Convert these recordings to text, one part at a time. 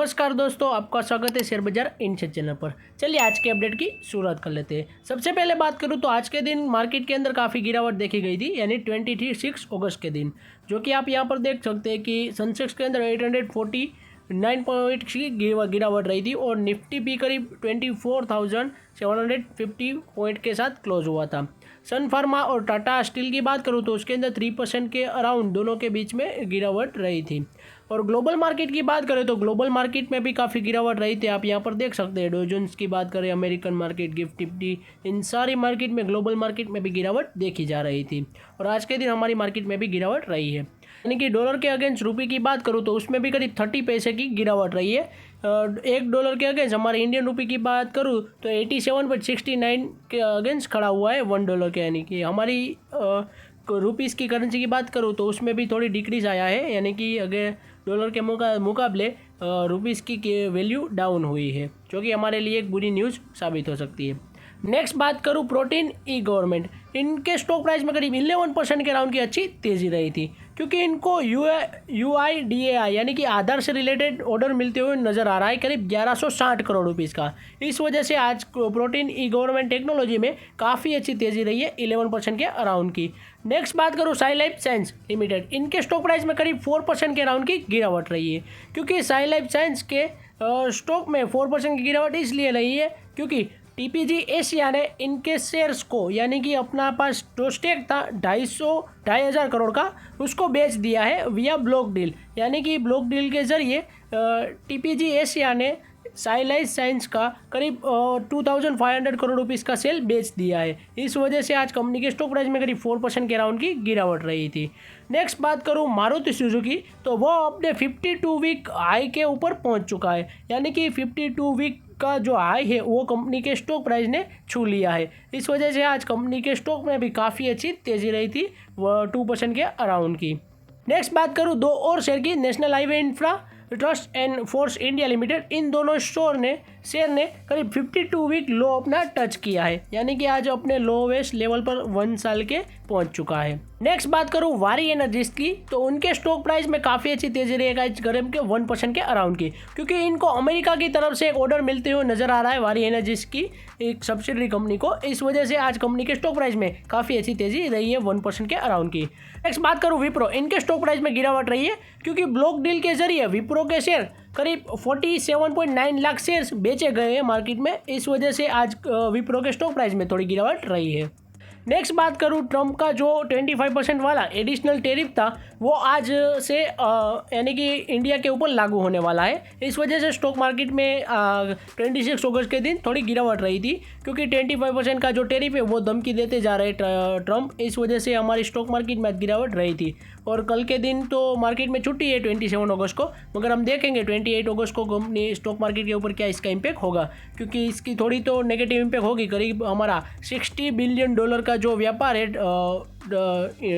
नमस्कार दोस्तों, आपका स्वागत है शेयर बाजार इनसेट चैनल पर। चलिए आज के अपडेट की शुरुआत कर लेते हैं। सबसे पहले बात करूं तो आज के दिन मार्केट के अंदर काफ़ी गिरावट देखी गई थी, यानी 26 अगस्त के दिन, जो कि आप यहां पर देख सकते हैं कि सेंसेक्स के अंदर 849 पॉइंट की गिरावट रही थी और निफ्टी भी करीब 24,750 पॉइंट के साथ क्लोज हुआ था। सन फार्मा और टाटा स्टील की बात करूं तो उसके अंदर 3% के अराउंड दोनों के बीच में गिरावट रही थी। और ग्लोबल मार्केट की बात करें तो ग्लोबल मार्केट में भी काफ़ी गिरावट रही थी। आप यहाँ पर देख सकते हैं, डॉ जोन्स की बात करें, अमेरिकन मार्केट, गिफ्ट निफ्टी, इन सारी मार्केट में, ग्लोबल मार्केट में भी गिरावट देखी जा रही थी। और आज के दिन हमारी मार्केट में भी गिरावट रही है। यानी कि डॉलर के अगेंस्ट रुपये की बात करूँ तो उसमें भी करीब 30 पैसे की गिरावट रही है। $1 के अगेंस्ट हमारे इंडियन रुपये की बात करूँ तो 87.69 के अगेंस्ट खड़ा हुआ है $1 के। यानी कि हमारी रुपीज़ की करेंसी की बात करूँ तो उसमें भी थोड़ी डिक्रीज आया है, यानी कि अगर डॉलर के मुकाबले रुपीज़ की वैल्यू डाउन हुई है, जो कि हमारे लिए एक बुरी न्यूज़ साबित हो सकती है। नेक्स्ट बात करूँ प्रोटीन ई गवर्नमेंट, इनके स्टॉक प्राइस में करीब 11% के राउंड की अच्छी तेज़ी रही थी, क्योंकि इनको UIDAI यानी कि आधार से रिलेटेड ऑर्डर मिलते हुए नज़र आ रहा है, करीब 1160 करोड़ रुपीज़ का। इस वजह से आज प्रोटीन ई गवर्नमेंट टेक्नोलॉजी में काफ़ी अच्छी तेज़ी रही है, 11% के अराउंड की। नेक्स्ट बात करूँ साई लाइफ साइंस लिमिटेड, इनके स्टॉक प्राइस में करीब 4% के राउंड की गिरावट रही है, क्योंकि साई लाइफ साइंस के स्टॉक में 4% की गिरावट इसलिए रही है क्योंकि TPG एशिया ने इनके शेयर्स को, यानी कि अपना पास जो स्टेक था 2,500 करोड़ का, उसको बेच दिया है विया ब्लॉक डील। यानी कि ब्लॉक डील के ज़रिए TPG एशिया ने साई लाइफ साइंस का करीब 2,500 करोड़ रुपीज़ का सेल बेच दिया है। इस वजह से आज कंपनी के स्टॉक प्राइस में करीब 4% के राउंड की गिरावट रही थी। नेक्स्ट बात करूँ मारुति सुजुकी, तो वो अपने 52 वीक हाई के ऊपर पहुंच चुका है। यानी कि 52 वीक का जो हाई है वो कंपनी के स्टॉक प्राइस ने छू लिया है। इस वजह से आज कंपनी के स्टॉक में भी काफ़ी अच्छी तेज़ी रही थी, वो 2% के अराउंड की। नेक्स्ट बात करूँ दो और शेयर की, national highway infra trust and force India limited, इन दोनों शेयर ने करीब 52 वीक लो अपना टच किया है, यानी कि आज अपने लोवेस्ट लेवल पर 1 साल के पहुंच चुका है। नेक्स्ट बात करूं वारी एनर्जीज की, तो उनके स्टॉक प्राइस में काफ़ी अच्छी तेजी रहेगा इस करीब के 1% के अराउंड की, क्योंकि इनको अमेरिका की तरफ से एक ऑर्डर मिलते हुए नजर आ रहा है वारी एनर्जीज की, एक सब्सिडरी कंपनी को। इस वजह से आज कंपनी के स्टॉक प्राइस में काफ़ी अच्छी तेजी रही है 1% के अराउंड की। नेक्स्ट बात करूँ विप्रो, इनके स्टॉक प्राइस में गिरावट रही है, क्योंकि ब्लॉक डील के जरिए विप्रो के शेयर करीब 47.9 लाख शेयर्स बेचे गए हैं मार्केट में। इस वजह से आज विप्रो के स्टॉक प्राइस में थोड़ी गिरावट रही है। नेक्स्ट बात करूँ ट्रम्प का जो 25% वाला एडिशनल टेरिफ था, वो आज से यानी कि इंडिया के ऊपर लागू होने वाला है। इस वजह से स्टॉक मार्केट में 26 अगस्त के दिन थोड़ी गिरावट रही थी, क्योंकि 25% का जो टेरिफ है वो धमकी देते जा रहे ट्रम्प। इस वजह से हमारी स्टॉक मार्केट में गिरावट रही थी। और कल के दिन तो मार्केट में छुट्टी है 27 अगस्त को, मगर हम देखेंगे 28 अगस्त को कंपनी स्टॉक मार्केट के ऊपर क्या इसका इम्पैक्ट होगा, क्योंकि इसकी थोड़ी तो नेगेटिव इम्पैक्ट होगी। करीब हमारा $60 बिलियन का जो व्यापार है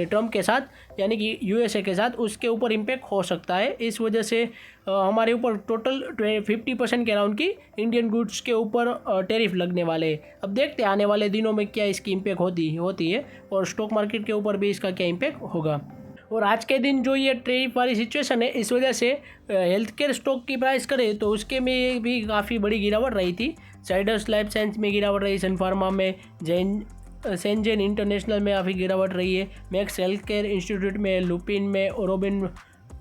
ट्रम्प के साथ, यानी कि USA के साथ, उसके ऊपर इम्पैक्ट हो सकता है। इस वजह से हमारे ऊपर टोटल 50% के अराउंड की इंडियन गुड्स के ऊपर टैरिफ लगने वाले हैं। अब देखते हैं आने वाले दिनों में क्या इसकी इम्पैक्ट होती है और स्टॉक मार्केट के ऊपर भी इसका क्या इम्पैक्ट होगा। और आज के दिन जो ये टैरिफ वाली सिचुएशन है, इस वजह से हेल्थ केयर स्टॉक की प्राइस करें तो उसके में भी काफ़ी बड़ी गिरावट रही थी। जाइडस लाइफ साइंस में गिरावट रही, सन फार्मा में, सेंजेन इंटरनेशनल में काफ़ी गिरावट रही है, मैक्स हेल्थ केयर इंस्टीट्यूट में, लुपिन में, ओरोबिन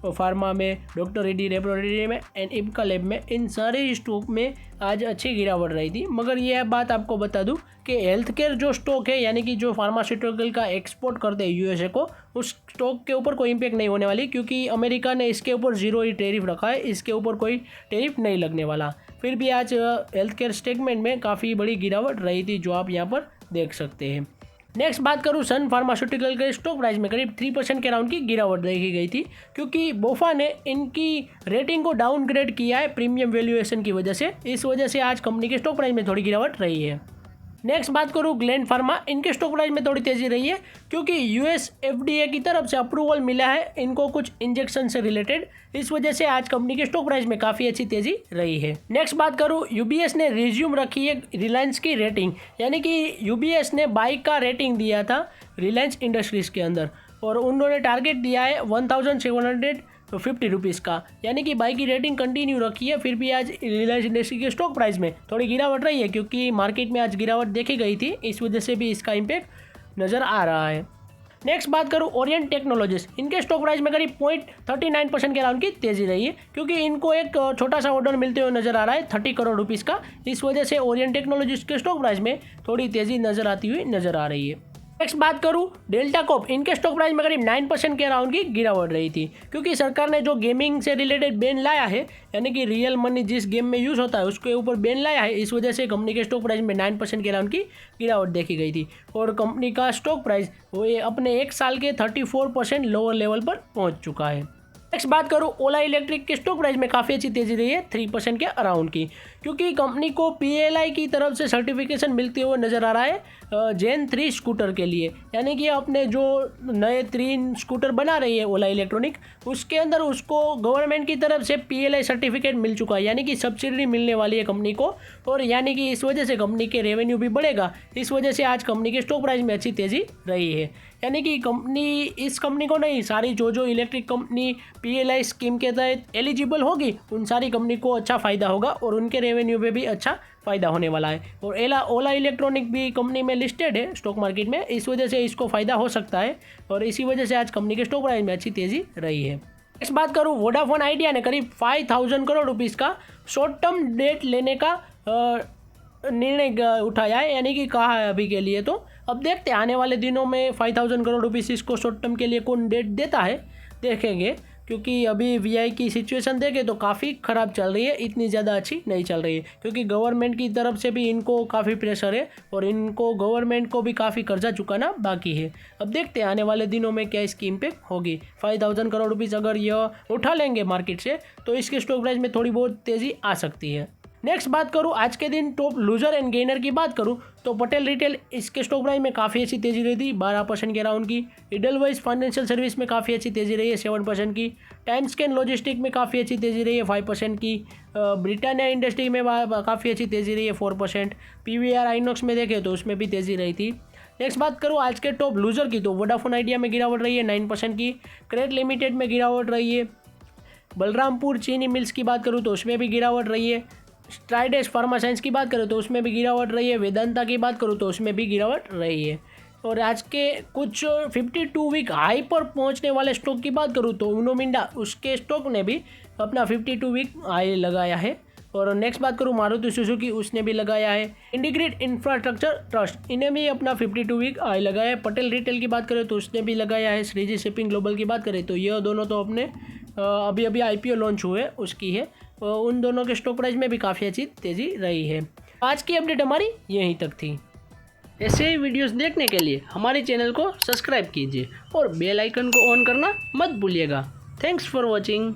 फार्मा में, डॉक्टर रेड्डी लेबोरेटरी में एंड इब्का लैब में, इन सारे स्टॉक में आज अच्छी गिरावट रही थी। मगर यह बात आपको बता दूं कि हेल्थ केयर जो स्टॉक है, यानी कि जो फार्मास्यूटिकल का एक्सपोर्ट करते हैं USA को, उस स्टॉक के ऊपर कोई इम्पैक्ट नहीं होने वाली, क्योंकि अमेरिका ने इसके ऊपर 0 ही टैरिफ रखा है, इसके ऊपर कोई टैरिफ नहीं लगने वाला। फिर भी आज हेल्थ केयर सेगमेंट में काफ़ी बड़ी गिरावट रही थी, जो आप यहाँ पर देख सकते हैं। नेक्स्ट बात करूँ सन फार्मास्यूटिकल के स्टॉक प्राइस में करीब 3% के राउंड की गिरावट देखी गई थी, क्योंकि बोफा ने इनकी रेटिंग को डाउनग्रेड किया है प्रीमियम वैल्यूएशन की वजह से। इस वजह से आज कंपनी के स्टॉक प्राइस में थोड़ी गिरावट रही है। नेक्स्ट बात करूँ ग्लैंड फार्मा, इनके स्टॉक प्राइस में थोड़ी तेज़ी रही है, क्योंकि US FDA की तरफ से अप्रूवल मिला है इनको कुछ इंजेक्शन से रिलेटेड। इस वजह से आज कंपनी के स्टॉक प्राइस में काफ़ी अच्छी तेज़ी रही है। नेक्स्ट बात करूँ UBS ने रिज्यूम रखी है रिलायंस की रेटिंग, यानी कि UBS ने बाई का रेटिंग दिया था रिलायंस इंडस्ट्रीज़ के अंदर, और उन्होंने टारगेट दिया है 1700 ₹50 का, यानी कि बाई की रेटिंग कंटिन्यू रखी है। फिर भी आज रिलायंस इंडस्ट्री के स्टॉक प्राइस में थोड़ी गिरावट रही है, क्योंकि मार्केट में आज गिरावट देखी गई थी, इस वजह से भी इसका इम्पैक्ट नज़र आ रहा है। नेक्स्ट बात करूँ ओरिएंट टेक्नोलॉजीज, इनके स्टॉक प्राइस में करीब 0.39% के अराउंड की तेज़ी रही है, क्योंकि इनको एक छोटा सा ऑर्डर मिलते हुए नजर आ रहा है 30 करोड़ रुपीज़ का। इस वजह से ओरिएंट टेक्नोलॉजीज के स्टॉक प्राइस में थोड़ी तेज़ी नजर आती हुई नजर आ रही है। नेक्स्ट बात करूँ डेल्टा कॉर्प, इनके स्टॉक प्राइस में करीब 9% के अराउंड की गिरावट रही थी, क्योंकि सरकार ने जो गेमिंग से रिलेटेड बैन लाया है, यानी कि रियल मनी जिस गेम में यूज़ होता है उसके ऊपर बैन लाया है, इस वजह से कंपनी के स्टॉक प्राइस में 9% के अराउंड की गिरावट देखी गई थी। और कंपनी का स्टॉक प्राइस वो अपने एक साल के 34% लोअर लेवल पर पहुँच चुका है। नेक्स्ट बात करूँ ओला इलेक्ट्रिक के स्टॉक प्राइस में काफ़ी अच्छी तेज़ी रही है 3% के अराउंड की, क्योंकि कंपनी को PLI की तरफ से सर्टिफिकेशन मिलते हुए नज़र आ रहा है जेन 3 स्कूटर के लिए, यानी कि अपने जो नए 3 स्कूटर बना रही है ओला इलेक्ट्रॉनिक, उसके अंदर उसको गवर्नमेंट की तरफ से PLI सर्टिफिकेट मिल चुका है, यानी कि सब्सिडी मिलने वाली है कंपनी को, और यानी कि इस वजह से कंपनी के रेवेन्यू भी बढ़ेगा। इस वजह से आज कंपनी के स्टॉक प्राइस में अच्छी तेज़ी रही है, यानी कि इस कंपनी को नहीं, सारी जो इलेक्ट्रिक कंपनी PLI स्कीम के तहत एलिजिबल होगी उन सारी कंपनी को अच्छा फ़ायदा होगा, और उनके रेवेन्यू पे भी अच्छा फ़ायदा होने वाला है। और ओला इलेक्ट्रॉनिक भी कंपनी में लिस्टेड है स्टॉक मार्केट में, इस वजह से इसको फ़ायदा हो सकता है, और इसी वजह से आज कंपनी के स्टॉक प्राइस में अच्छी तेज़ी रही है। नेक्स्ट बात करूँ वोडाफोन आइडिया ने करीब 5,000 करोड़ रुपीज़ का शॉर्ट टर्म डेट लेने का निर्णय उठाया है, यानी कि कहा है अभी के लिए। तो अब देखते हैं आने वाले दिनों में 5,000 करोड़ रुपीज़ इसको शॉर्ट टर्म के लिए कौन डेट देता है, देखेंगे, क्योंकि अभी VI की सिचुएशन देखें तो काफ़ी ख़राब चल रही है, इतनी ज़्यादा अच्छी नहीं चल रही है, क्योंकि गवर्नमेंट की तरफ से भी इनको काफ़ी प्रेशर है, और इनको गवर्नमेंट को भी काफ़ी कर्जा चुकाना बाकी है। अब देखते हैं आने वाले दिनों में क्या इसकी इम्पैक्ट होगी। 5,000 करोड़ रुपीज़ अगर यह उठा लेंगे मार्केट से तो इसके स्टॉक प्राइस में थोड़ी बहुत तेज़ी आ सकती है। नेक्स्ट बात करूँ आज के दिन टॉप लूजर एंड गेनर की बात करूँ तो पटेल रिटेल, इसके स्टॉक प्राइस में काफ़ी अच्छी तेज़ी रही थी 12% के अराउंड की। इडलवाइज फाइनेंशियल सर्विस में काफ़ी अच्छी तेज़ी रही है 7% की। टाइम स्कैन लॉजिस्टिक में काफ़ी अच्छी तेज़ी रही है 5% की। ब्रिटानिया इंडस्ट्री में काफ़ी अच्छी तेज़ी रही है 4%। PVR आइनॉक्स में देखें तो उसमें भी तेज़ी रही थी। नेक्स्ट बात करूँ आज के टॉप लूजर की तो वोडाफोन आइडिया में गिरावट रही है 9% की। क्रेट लिमिटेड में गिरावट रही है। बलरामपुर चीनी मिल्स की बात करूँ तो उसमें भी गिरावट रही है। स्ट्राइडेस फार्मा साइंस की बात करूँ तो उसमें भी गिरावट रही है। वेदांता की बात करूँ तो उसमें भी गिरावट रही है। और आज के कुछ 52 वीक हाई पर पहुंचने वाले स्टॉक की बात करूँ तो उनो मिंडा, उसके स्टॉक ने भी अपना 52 वीक हाई लगाया है। और नेक्स्ट बात करूँ मारुति सुजुकी, उसने भी लगाया है। इंटीग्रेट इंफ्रास्ट्रक्चर ट्रस्ट, इन्हें भी अपना 52 वीक हाई लगाया है। पटेल रिटेल की बात करें तो उसने भी लगाया है। श्रीजी शिपिंग ग्लोबल की बात करें तो यह दोनों तो अपने अभी IPO लॉन्च हुए उसकी है, उन दोनों के स्टॉक प्राइस में भी काफ़ी अच्छी तेज़ी रही है। आज की अपडेट हमारी यहीं तक थी। ऐसे ही वीडियोस देखने के लिए हमारे चैनल को सब्सक्राइब कीजिए और बेल आइकन को ऑन करना मत भूलिएगा। Thanks for watching.